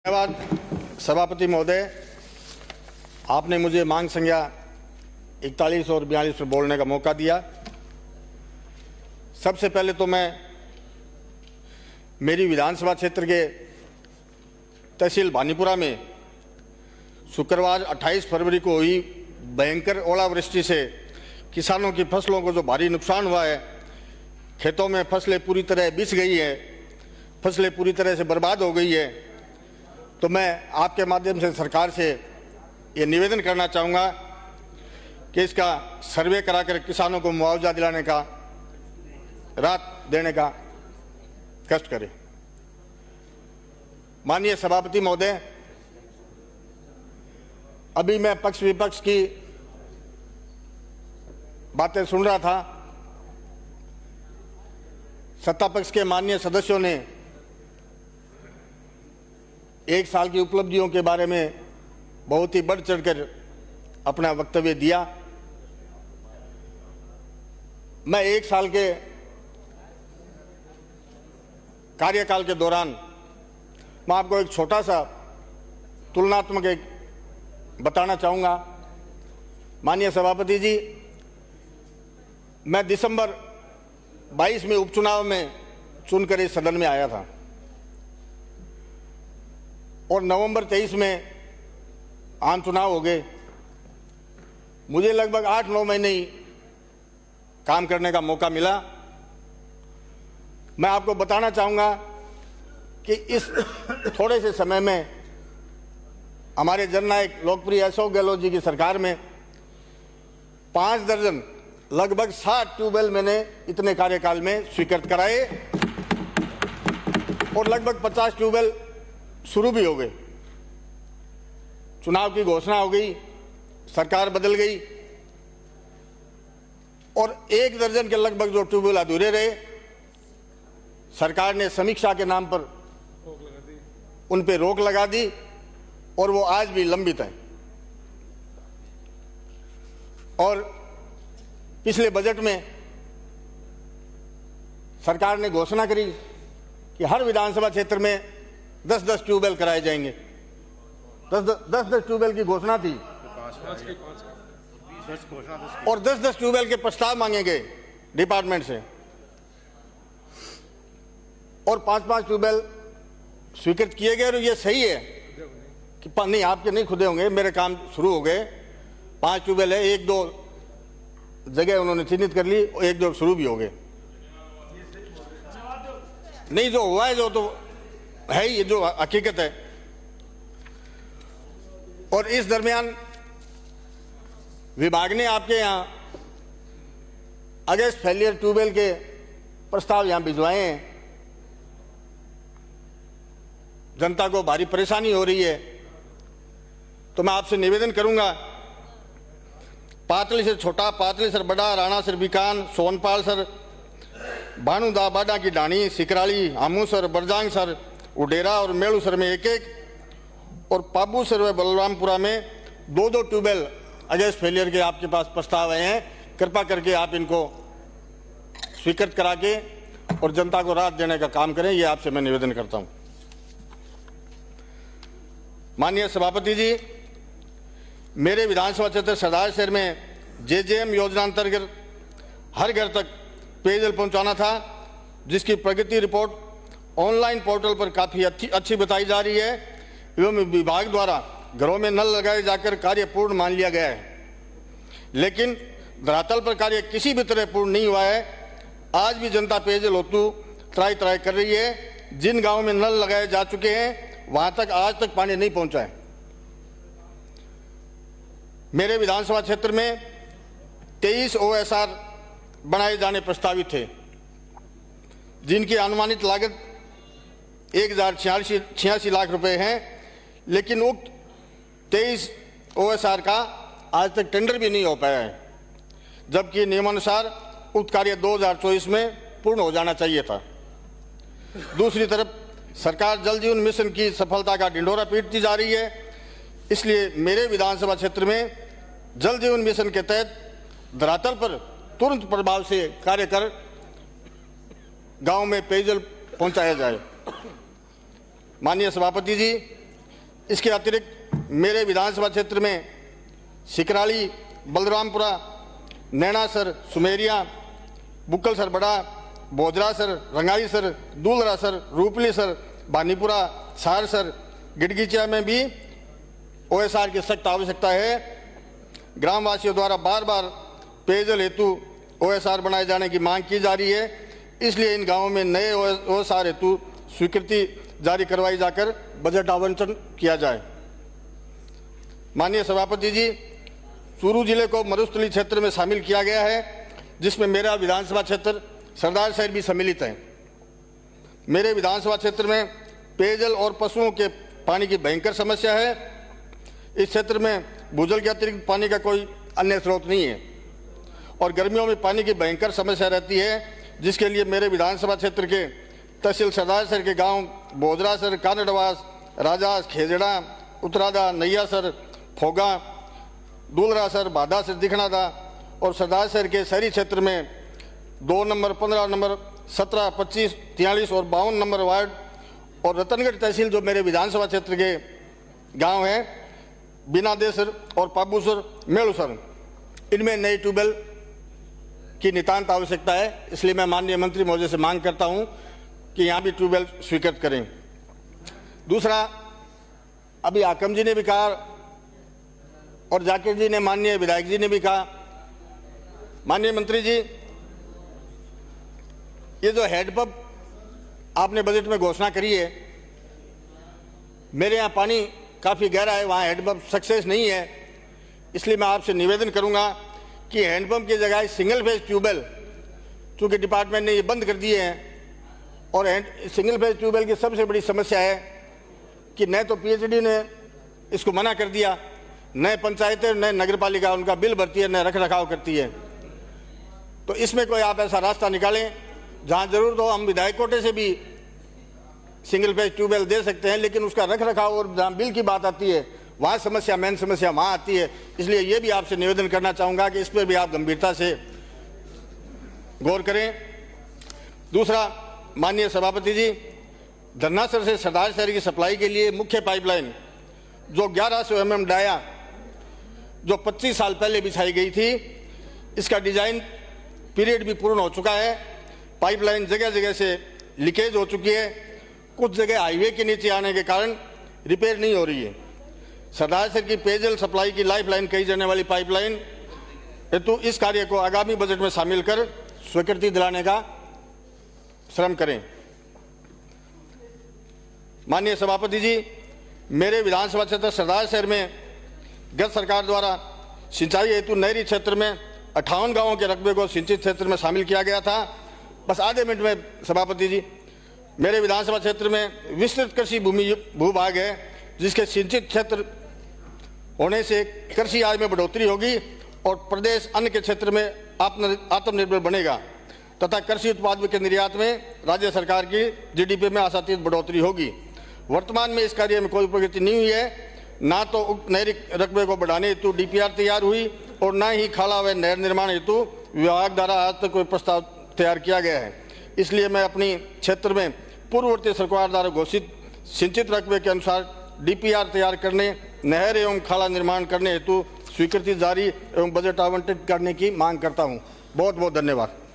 धन्यवाद सभापति महोदय, आपने मुझे मांग संख्या 41 और 42 पर बोलने का मौका दिया। सबसे पहले तो मैं मेरी विधानसभा क्षेत्र के तहसील भानीपुरा में शुक्रवार 28 फरवरी को हुई भयंकर ओलावृष्टि से किसानों की फसलों को जो भारी नुकसान हुआ है, खेतों में फसलें पूरी तरह बिछ गई है, फसलें पूरी तरह से बर्बाद हो गई है, तो मैं आपके माध्यम से सरकार से ये निवेदन करना चाहूँगा कि इसका सर्वे कराकर किसानों को मुआवजा दिलाने का, राहत देने का कष्ट करें। माननीय सभापति महोदय, अभी मैं पक्ष विपक्ष की बातें सुन रहा था। सत्ता पक्ष के माननीय सदस्यों ने एक साल की उपलब्धियों के बारे में बहुत ही बढ़ चढ़कर अपना वक्तव्य दिया। मैं एक साल के कार्यकाल के दौरान मैं आपको एक छोटा सा तुलनात्मक एक बताना चाहूँगा। माननीय सभापति जी, मैं दिसंबर 22 में उपचुनाव में चुनकर इस सदन में आया था और नवंबर 23 में आम चुनाव हो गए। मुझे लगभग 8-9 महीने ही काम करने का मौका मिला। मैं आपको बताना चाहूँगा कि इस थोड़े से समय में हमारे जननायक लोकप्रिय अशोक गहलोत जी की सरकार में 5 दर्जन लगभग 60 ट्यूबवेल मैंने इतने कार्यकाल में स्वीकृत कराए और लगभग 50 ट्यूबवेल शुरू भी हो गए। चुनाव की घोषणा हो गई, सरकार बदल गई और 1 दर्जन के लगभग जो ट्यूबवेल अधूरे रहे, सरकार ने समीक्षा के नाम पर उन पे रोक लगा दी और वो आज भी लंबित है। और पिछले बजट में सरकार ने घोषणा करी कि हर विधानसभा क्षेत्र में 10-10 ट्यूबवेल कराए जाएंगे। 10-10 ट्यूबवेल की घोषणा थी और 10-10 ट्यूबवेल के प्रस्ताव मांगे गए डिपार्टमेंट से और 5-5 ट्यूबवेल स्वीकृत किए गए। और ये सही है कि नहीं, आपके नहीं खुदे होंगे, मेरे काम शुरू हो गए। 5 ट्यूबवेल है, 1-2 जगह उन्होंने चिन्हित कर ली, 1-2 शुरू भी हो गए। नहीं, जो हुआ है जो तो है, ये जो हकीकत है। और इस दरमियान विभाग ने आपके यहाँ अगेंस्ट फेलियर ट्यूबवेल के प्रस्ताव यहाँ भिजवाए हैं। जनता को भारी परेशानी हो रही है, तो मैं आपसे निवेदन करूंगा, पातलीसर छोटा, पातलीसर बड़ा, राणासर बीकान, सोनपालसर, भानुदा, बाडा की डाणी, सिकराली, आमूसर, बरजांगसर, उडेरा और मेलूसर में 1-1 और पाबूसर व बलरामपुरा में 2-2 ट्यूबवेल अगेंस्ट फेलियर के आपके पास प्रस्ताव आए हैं। कृपा करके आप इनको स्वीकृत करा के और जनता को राहत देने का काम करें, ये आपसे मैं निवेदन करता हूं। माननीय सभापति जी, मेरे विधानसभा क्षेत्र सरदार शहर में JJM योजना अंतर्गत हर घर तक पेयजल पहुंचाना था, जिसकी प्रगति रिपोर्ट ऑनलाइन पोर्टल पर काफ़ी अच्छी बताई जा रही है एवं विभाग द्वारा घरों में नल लगाए जाकर कार्य पूर्ण मान लिया गया है, लेकिन धरातल पर कार्य किसी भी तरह पूर्ण नहीं हुआ है। आज भी जनता पेयजल हेतु त्राई कर रही है। जिन गाँवों में नल लगाए जा चुके हैं वहां तक आज तक पानी नहीं पहुंचा है। मेरे विधानसभा क्षेत्र में 23 OSR बनाए जाने प्रस्तावित थे, जिनकी अनुमानित लागत 1086 लाख रुपए है, लेकिन उक्त 23 OSR का आज तक टेंडर भी नहीं हो पाया है, जबकि नियमानुसार उक्त कार्य 2024 में पूर्ण हो जाना चाहिए था। दूसरी तरफ सरकार जल जीवन मिशन की सफलता का ढिंढोरा पीटती जा रही है, इसलिए मेरे विधानसभा क्षेत्र में जल जीवन मिशन के तहत धरातल पर तुरंत प्रभाव से कार्य कर गांव में पेयजल पहुंचाया जाए। माननीय सभापति जी, इसके अतिरिक्त मेरे विधानसभा क्षेत्र में सिकराली, बलरामपुरा, नैनासर, सुमेरिया, बुक्कलसर बड़ा, बोजरासर, रंगाईसर, दूलरासर, रूपलीसर, बानीपुरा, सारसर, गिड़गिचिया में भी OSR की सख्त आवश्यकता है। ग्रामवासियों द्वारा बार बार पेयजल हेतु OSR बनाए जाने की मांग की जा रही है, इसलिए इन गांवों में नए OSR हेतु स्वीकृति जारी करवाई जाकर बजट आवंटन किया जाए। माननीय सभापति जी, चूरू जिले को मरुस्थली क्षेत्र में शामिल किया गया है, जिसमें मेरा विधानसभा क्षेत्र सरदार शहर भी सम्मिलित है। मेरे विधानसभा क्षेत्र में पेयजल और पशुओं के पानी की भयंकर समस्या है। इस क्षेत्र में भूजल के अतिरिक्त पानी का कोई अन्य स्रोत नहीं है और गर्मियों में पानी की भयंकर समस्या रहती है, जिसके लिए मेरे विधानसभा क्षेत्र के तहसील सरदारसर के गांव बोजरासर, कानडवास, राजास, खेजड़ा, उतरादा, नैयासर, फोगा, दूलरासर, बादासर, दिखनादा और सरदारसर के शहरी क्षेत्र में 2 नंबर, 15 नंबर, 17, 25, 43 और 52 नंबर वार्ड और रतनगढ़ तहसील जो मेरे विधानसभा क्षेत्र के गांव हैं, बिनादेसर और पाबूसर, मेलुसर, इनमें नए ट्यूबवेल की नितांत आवश्यकता है। इसलिए मैं माननीय मंत्री महोदय से मांग करता हूं कि यहाँ भी ट्यूबवेल स्वीकृत करें। दूसरा, अभी हाकम जी ने भी कहा और जाकिर जी ने, माननीय विधायक जी ने भी कहा, माननीय मंत्री जी, ये जो हैंडपंप आपने बजट में घोषणा करी है, मेरे यहाँ पानी काफ़ी गहरा है, वहाँ हैंडपंप सक्सेस नहीं है। इसलिए मैं आपसे निवेदन करूँगा कि हैंडपंप की जगह सिंगल फेज ट्यूबवेल, चूँकि डिपार्टमेंट ने ये बंद कर दिए हैं, और सिंगल फेज ट्यूबवेल की सबसे बड़ी समस्या है कि न तो PHD ने इसको मना कर दिया, न पंचायतें न नगर पालिका उनका बिल भरती है, न रख रखाव करती है। तो इसमें कोई आप ऐसा रास्ता निकालें जहाँ जरूरत हो। हम विधायक कोटे से भी सिंगल फेज ट्यूबवेल दे सकते हैं, लेकिन उसका रख रखाव और जहाँ बिल की बात आती है वहाँ समस्या, मेन समस्या वहाँ आती है। इसलिए ये भी आपसे निवेदन करना चाहूँगा कि इस पर भी आप गंभीरता से गौर करें। दूसरा, माननीय सभापति जी, धरनासर से सरदार शहर की सप्लाई के लिए मुख्य पाइपलाइन जो 1100 mm डाया जो 25 साल पहले बिछाई गई थी, इसका डिजाइन पीरियड भी पूर्ण हो चुका है। पाइपलाइन जगह जगह से लीकेज हो चुकी है, कुछ जगह हाईवे के नीचे आने के कारण रिपेयर नहीं हो रही है। सरदार शहर की पेयजल सप्लाई की लाइफलाइन कही जाने वाली पाइपलाइन हेतु इस कार्य को आगामी बजट में शामिल कर स्वीकृति दिलाने का श्रम करें। माननीय सभापति जी, मेरे विधानसभा क्षेत्र सरदार शहर में गत सरकार द्वारा सिंचाई हेतु नहरी क्षेत्र में 58 गांवों के रकबे को सिंचित क्षेत्र में शामिल किया गया था। बस आधे मिनट में सभापति जी, मेरे विधानसभा क्षेत्र में विस्तृत कृषि भूभाग है, जिसके सिंचित क्षेत्र होने से कृषि आय में बढ़ोतरी होगी और प्रदेश अन्न के क्षेत्र में आत्मनिर्भर बनेगा तथा कृषि उत्पाद के निर्यात में राज्य सरकार की GDP में आशातीत बढ़ोतरी होगी। वर्तमान में इस कार्य में कोई प्रगति नहीं हुई है, ना तो उक्त नहरी रकबे को बढ़ाने हेतु DPR तैयार हुई और न ही खाला व नहर निर्माण हेतु विभाग द्वारा आज तक कोई प्रस्ताव तैयार किया गया है। इसलिए मैं अपनी क्षेत्र में पूर्ववर्ती सरकार द्वारा घोषित सिंचित रकबे के अनुसार DPR तैयार करने, नहर एवं खाला निर्माण करने हेतु स्वीकृति जारी एवं बजट आवंटित करने की मांग करता हूँ। बहुत बहुत धन्यवाद।